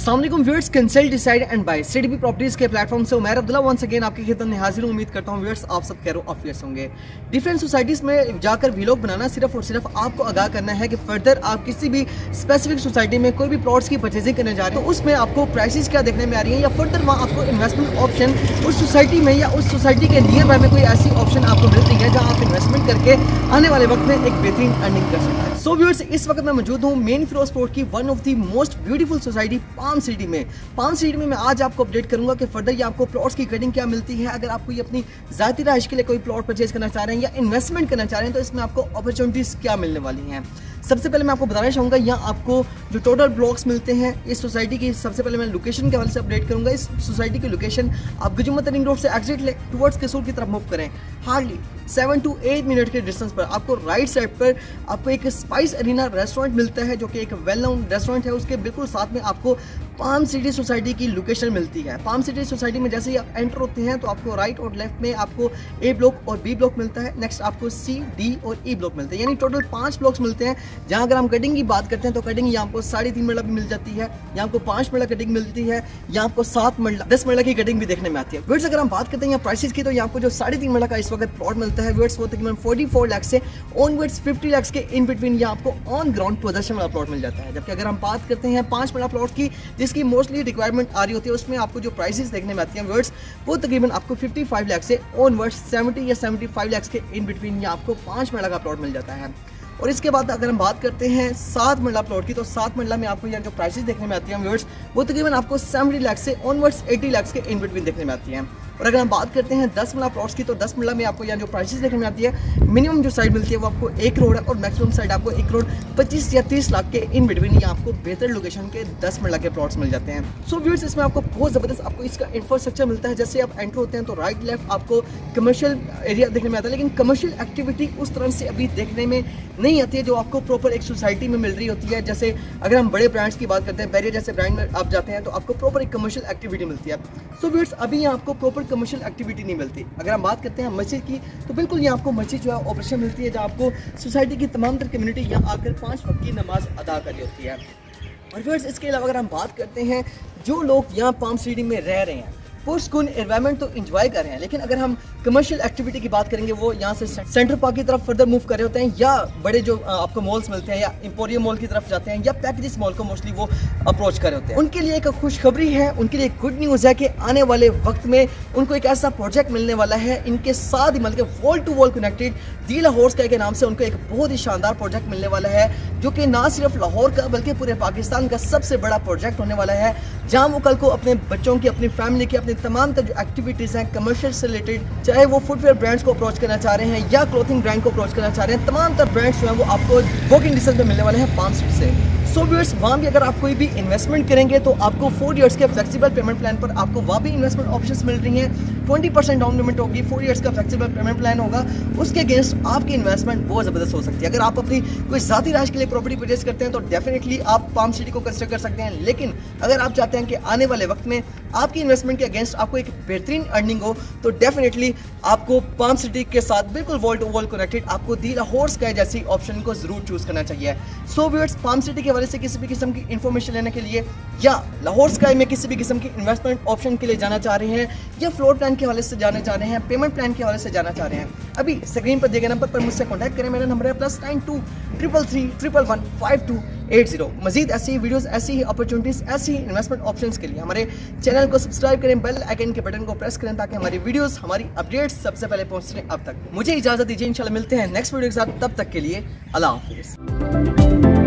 अस्सलाम वालेकुम viewers, consult decide and buy CDP properties के प्लेटफॉर्म से उमैर अब्दुल्ला वंस अगेन आपकी खिदमत में हाजिर हूं। उम्मीद करता हूं व्यूअर्स आप सब खैर ऑफियस होंगे। डिफरेंट सोसाइटीज में जाकर व्लॉग बनाना सिर्फ और सिर्फ आपको आगाह करना है कि फर्दर आप किसी भी स्पेसिफिक सोसाइटी में कोई भी प्लॉट्स की परचेजिंग करने जा रहे हैं तो उसमें आपको प्राइसेस क्या देखने में आ रही है, या फर्दर वहाँ आपको इन्वेस्टमेंट ऑप्शन उस सोसाइटी में या उस सोसाइटी के नियर बाय में कोई ऐसी ऑप्शन आपको मिलती है जहाँ आप इन्वेस्टमेंट करके आने वाले वक्त में एक बेहतरीन अर्निंग कर सकते हैं। सो व्यूअर्स, इस वक्त मैं मौजूद हूँ मेन फिरोजपुर की one of the most beautiful society palm city में। पाम सिटी में मैं आज आपको अपडेट करूंगा कि फर्दर ये आपको प्लॉट्स की ग्रेडिंग क्या मिलती है। अगर आप कोई अपनी ज़ाती रहाइश के लिए कोई प्लॉट परचेज करना चाह रहे हैं या इन्वेस्टमेंट करना चाह रहे हैं तो इसमें आपको अपॉर्चुनिटीज़ क्या मिलने वाली हैं। सबसे पहले मैं आपको बताना चाहूँगा यहाँ आपको जो टोटल ब्लॉक्स मिलते हैं इस सोसाइटी की। सबसे पहले मैं लोकेशन के हवाले से अपडेट करूँगा। इस सोसाइटी की लोकेशन आप गजुमत रिंग रोड से एग्जिट ले टुवर्ड्स कसूर की तरफ मूव करें, हार्डली 7 to 8 मिनट के डिस्टेंस पर आपको राइट साइड पर आपको एक स्पाइस अरीना रेस्टोरेंट मिलता है जो कि एक वेल नोन रेस्टोरेंट है। उसके बिल्कुल साथ में आपको पाम सिटी सोसाइटी की लोकेशन मिलती है। पाम सिटी सोसाइटी में जैसे ही आप एंटर होते हैं तो आपको राइट और लेफ्ट में आपको ए ब्लॉक और बी ब्लॉक मिलता है। नेक्स्ट आपको सी, डी और ई ब्लॉक मिलते हैं, यानी टोटल 5 ब्लॉक्स मिलते हैं। जहाँ अगर हम कटिंग की बात करते हैं तो कटिंग यहाँ आपको 3.5 मरला भी मिल जाती है, यहाँ आपको 5 मरला कटिंग मिलती है, यहाँ आपको 7 मरला 10 मरला की कटिंग भी देखने में आती है। व्यूअर्स, अगर हम बात करते हैं यहाँ प्राइसेस की तो यहाँ आपको जो 3.5 मरला का इस वक्त प्लॉट मिलता है व्यूअर्स वो तकरीबन 44 लाख से ऑनवर्ड्स 50 लाख के इन बिटवीन यहाँ आपको ऑन ग्राउंड पोजेशन वाला प्लॉट मिल जाता है। जबकि अगर हम बात करते हैं 5 मरला प्लॉट की जिसकी मोस्टली रिक्वायरमेंट आ रही होती है उसमें आपको जो प्राइसेस देखने में आती हैं व्यूअर्स वो तकरीबन आपको 55 लाख से ऑनवर्ड्स 70 या 75 लाख के इन बिटवीन यहाँ आपको 5 मरला का प्लॉट मिल जाता है। और इसके बाद अगर हम बात करते हैं 7 मरला प्लॉट की तो 7 मरला में आपको यहाँ जो प्राइसेस देखने में आती हैं व्यूअर्स वो तकरीबन आपको 70 लाख से ऑनवर्ड्स 80 लाख के इन बिटवीन देखने में आती हैं। और अगर हम बात करते हैं 10 मरला प्लॉट्स की तो 10 मरला में आपको यहाँ जो प्राइसेस देखने में आती है मिनिमम जो साइड मिलती है वो आपको 1 करोड़ है और मैक्सिमम साइड आपको 1 करोड़ 25 या 30 लाख के इन बिटवीन यहाँ आपको बेहतर लोकेशन के 10 मरला के प्लॉट्स मिल जाते हैं। सो व्यूअर्स, इसमें आपको बहुत ज़बरदस्त आपको इसका इंफ्रास्ट्रक्चर मिलता है। जैसे आप एंटर होते हैं तो राइट लेफ्ट आपको कमर्शियल एरिया देखने में आता है, लेकिन कमर्शियल एक्टिविटी उस तरह से अभी देखने में नहीं आती है जो आपको प्रॉपर एक सोसाइटी में मिल रही होती है। जैसे अगर हम बड़े ब्रांड्स की बात करते हैं, बैरियर जैसे ब्रांड में आप जाते हैं तो आपको प्रॉपर एक कमर्शियल एक्टिविटी मिलती है। सो व्यूअर्स, अभी यहाँ आपको प्रॉपर कमर्शियल एक्टिविटी नहीं मिलती। अगर हम बात करते हैं मस्जिद की तो बिल्कुल यहाँ आपको मस्जिद जो है ऑपरेशन मिलती है जहाँ आपको सोसाइटी की तमाम तर कम्युनिटी यहाँ आकर 5 वक्त की नमाज अदा कर रही होती है। और व्यूअर्स, इसके अलावा अगर हम बात करते हैं जो लोग यहाँ पाम सिटी में रह रहे हैं पुरस्कून एनवायरनमेंट तो एंजॉय कर रहे हैं, लेकिन अगर हम कमर्शियल एक्टिविटी की बात करेंगे वो यहाँ से सेंट्रल पार्क की तरफ फर्दर मूव कर रहे होते हैं या बड़े जो आपको मॉल्स मिलते हैं या एम्पोरियम मॉल की तरफ जाते हैं या पैकेजेस मॉल को मोस्टली वो अप्रोच कर रहे होते हैं। उनके लिए एक खुशखबरी है, उनके लिए गुड न्यूज़ है कि आने वाले वक्त में उनको एक ऐसा प्रोजेक्ट मिलने वाला है इनके साथ ही मतलब wall to wall connected the Lahore sky के नाम से उनको एक बहुत ही शानदार प्रोजेक्ट मिलने वाला है जो कि ना सिर्फ लाहौर का बल्कि पूरे पाकिस्तान का सबसे बड़ा प्रोजेक्ट होने वाला है, जहाँ वो कल को अपने बच्चों की, अपनी फैमिली की, अपनी तमाम जो एक्टिविटीज़ हैं कमर्शियल से रिलेटेड, चाहे वो फुटवेयर ब्रांड्स को अप्रोच करना चाह रहे हैं या क्लोथिंग ब्रांड को अप्रोच करना चाह रहे हैं, तमाम तर ब्रांड्स जो हैं वो आपको वॉकिंग डिस्टेंस में मिलने वाले हैं पाम सिटी से। सो व्यूअर्स, वहाँ भी अगर आप कोई भी इन्वेस्टमेंट करेंगे तो आपको 4 ईयर्स के फ्लेक्सिबल पेमेंट प्लान पर आपको वहाँ भी इन्वेस्टमेंट ऑप्शंस मिल रही हैं। 20% डाउन पेमेंट होगी, 4 ईयर्स का फ्लेक्सिबल पेमेंट प्लान होगा, उसके अगेंस्ट आपकी इन्वेस्टमेंट बहुत ज़बरदस्त हो सकती है। अगर आप अपनी कोई ज़ाती राज के लिए प्रॉपर्टी परचेज करते हैं तो डेफिनेटली आप पाम सिटी को कंसिडर कर सकते हैं, लेकिन अगर आप चाहते हैं कि आने वाले वक्त में आपकी इन्वेस्टमेंट के अगेंस्ट आपको एक बेहतरीन अर्निंग हो तो डेफिनेटली आपको पाम सिटी के साथ बिल्कुल वॉल टू वॉल कनेक्टेड आपको दी लाहौर स्काई जैसी ऑप्शन को जरूर चूज करना चाहिए। सो व्यूअर्स, पाम सिटी के हवाले से किसी भी किस्म की इन्फॉर्मेशन लेने के लिए या लाहौर स्काई में किसी भी किस्म की इन्वेस्टमेंट ऑप्शन के लिए जाना चाह रहे हैं या फ्लोर प्लान के हवाले से जाना चाह रहे हैं, पेमेंट प्लान के हवाले से जाना चाह रहे हैं, अभी स्क्रीन पर दिए गए नंबर पर मुझसे कॉन्टैक्ट करें। मेरा नंबर है +92 333 111 5280। मजीद ऐसी वीडियोस, ऐसी ही अपॉर्चुनिटीज, ऐसी इन्वेस्टमेंट ऑप्शंस के लिए हमारे चैनल को सब्सक्राइब करें, बेल आइकन के बटन को प्रेस करें ताकि हमारी वीडियोस, हमारी अपडेट्स सबसे पहले पहुंच रहे। अब तक मुझे इजाजत दीजिए, इंशाल्लाह मिलते हैं नेक्स्ट वीडियो के साथ। तब तक के लिए अल्लाह हाफिज़।